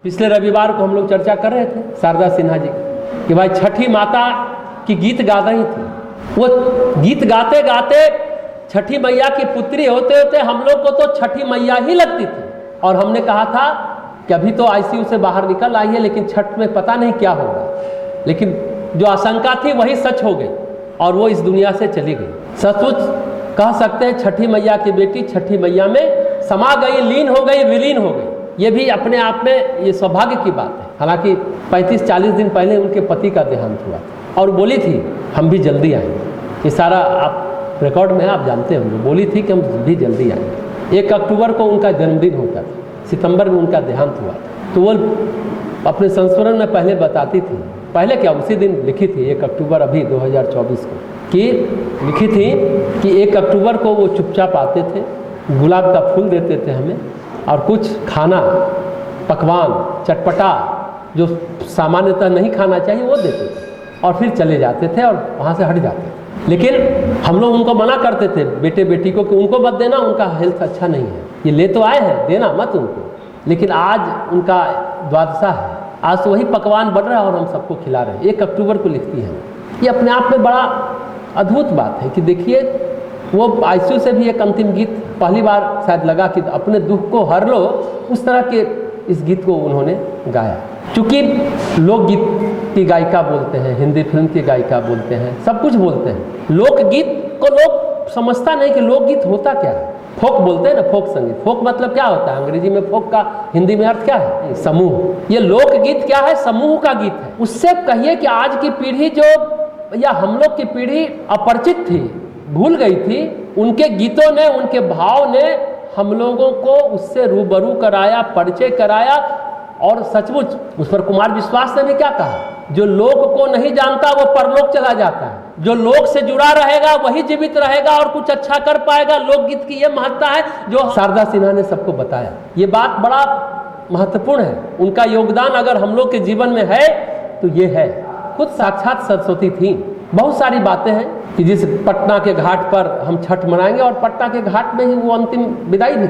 पिछले रविवार को हम लोग चर्चा कर रहे थे शारदा सिन्हा जी कि भाई छठी माता की गीत गा रही थी। वो गीत गाते गाते छठी मैया की पुत्री होते होते हम लोग को तो छठी मैया ही लगती थी। और हमने कहा था कि अभी तो आईसीयू से बाहर निकल आई है, लेकिन छठ में पता नहीं क्या होगा। लेकिन जो आशंका थी वही सच हो गई और वो इस दुनिया से चली गई। सचमुच कह सकते हैं छठी मैया की बेटी छठी मैया में समा गई, लीन हो गई, विलीन हो गई। ये भी अपने आप में ये सौभाग्य की बात है। हालांकि 35-40 दिन पहले उनके पति का देहांत हुआ और बोली थी हम भी जल्दी आएंगे। ये सारा आप रिकॉर्ड में आप जानते होंगे। बोली थी कि हम भी जल्दी आएंगे। 1 अक्टूबर को उनका जन्मदिन होता था, सितंबर में उनका देहांत हुआ था। तो वो अपने संस्मरण में पहले बताती थी, पहले क्या उसी दिन लिखी थी 1 अक्टूबर अभी 2024 को, कि लिखी थी कि 1 अक्टूबर को वो चुपचाप आते थे, गुलाब का फूल देते थे हमें और कुछ खाना पकवान चटपटा जो सामान्यतः नहीं खाना चाहिए वो देते थे और फिर चले जाते थे और वहाँ से हट जाते थे। लेकिन हम लोग उनको मना करते थे बेटे बेटी को कि उनको मत देना, उनका हेल्थ अच्छा नहीं है, ये ले तो आए हैं, देना मत उनको। लेकिन आज उनका द्वादशा है, आज तो वही पकवान बन रहा है और हम सबको खिला रहे हैं। 1 अक्टूबर को लिखती है। ये अपने आप में बड़ा अद्भुत बात है कि देखिए वो आईसीयू से भी एक अंतिम गीत पहली बार शायद लगा कि अपने दुख को हर लो, उस तरह के इस गीत को उन्होंने गाया। चूँकि लोकगीत की गायिका बोलते हैं, हिंदी फिल्म की गायिका बोलते हैं, सब कुछ बोलते हैं। लोकगीत को लोग समझता नहीं कि लोकगीत होता क्या है। फोक बोलते हैं ना, फोक संगीत। फोक मतलब क्या होता है अंग्रेजी में, फोक का हिंदी में अर्थ क्या है? समूह। ये लोकगीत क्या है? समूह का गीत है। उससे कहिए कि आज की पीढ़ी जो या हम लोग की पीढ़ी अपरिचित थी, भूल गई थी, उनके गीतों ने, उनके भाव ने हम लोगों को उससे रूबरू कराया, परिचय कराया। और सचमुच उस पर कुमार विश्वास ने भी क्या कहा, जो लोक को नहीं जानता वो परलोक चला जाता है। जो लोक से जुड़ा रहेगा वही जीवित रहेगा और कुछ अच्छा कर पाएगा। लोकगीत की ये महत्ता है जो शारदा सिन्हा ने सबको बताया। ये बात बड़ा महत्वपूर्ण है। उनका योगदान अगर हम लोग के जीवन में है तो ये है। खुद साक्षात सरस्वती थी। बहुत सारी बातें हैं कि जिस पटना के घाट पर हम छठ मनाएंगे और पटना के घाट में ही वो अंतिम विदाई भी।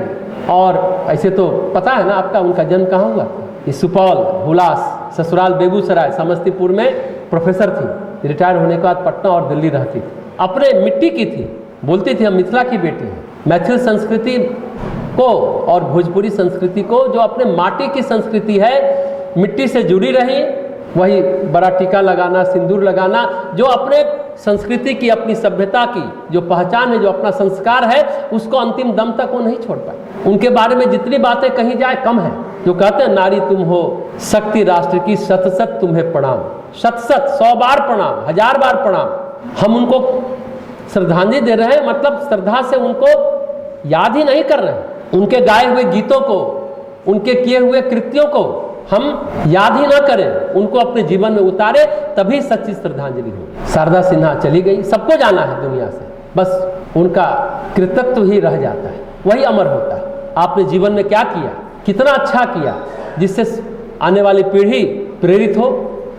और ऐसे तो पता है ना आपका उनका जन्म कहाँ हुआ? ये सुपौल, हुलास, ससुराल बेगूसराय, समस्तीपुर में प्रोफेसर थी। रिटायर होने के बाद पटना और दिल्ली रहती थी। अपने मिट्टी की थी, बोलती थी हम मिथिला की बेटी हैं। मैथिल संस्कृति को और भोजपुरी संस्कृति को, जो अपने माटी की संस्कृति है, मिट्टी से जुड़ी रही। वही बड़ा टीका लगाना, सिंदूर लगाना, जो अपने संस्कृति की, अपनी सभ्यता की जो पहचान है, जो अपना संस्कार है, उसको अंतिम दम तक वो नहीं छोड़ पाए। उनके बारे में जितनी बातें कही जाए कम है। जो कहते हैं नारी तुम हो शक्ति राष्ट्र की, शत शत तुम्हें प्रणाम। शत शत, 100 बार प्रणाम, 1000 बार प्रणाम। हम उनको श्रद्धांजलि दे रहे हैं, मतलब श्रद्धा से उनको याद ही नहीं कर रहे हैं। उनके गाए हुए गीतों को, उनके किए हुए कृत्यों को हम याद ही ना करें, उनको अपने जीवन में उतारे, तभी सच्ची श्रद्धांजलि हो। शारदा सिन्हा चली गई, सबको जाना है दुनिया से, बस उनका कृतित्व ही रह जाता है, वही अमर होता है। आपने जीवन में क्या किया, कितना अच्छा किया, जिससे आने वाली पीढ़ी प्रेरित हो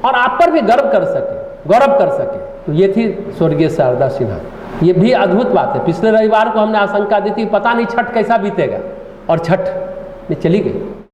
और आप पर भी गर्व कर सके, गौरव कर सके। तो ये थी स्वर्गीय शारदा सिन्हा। ये भी अद्भुत बात है। पिछले रविवार को हमने आशंका दी थी पता नहीं छठ कैसा बीतेगा, और छठ में चली गई।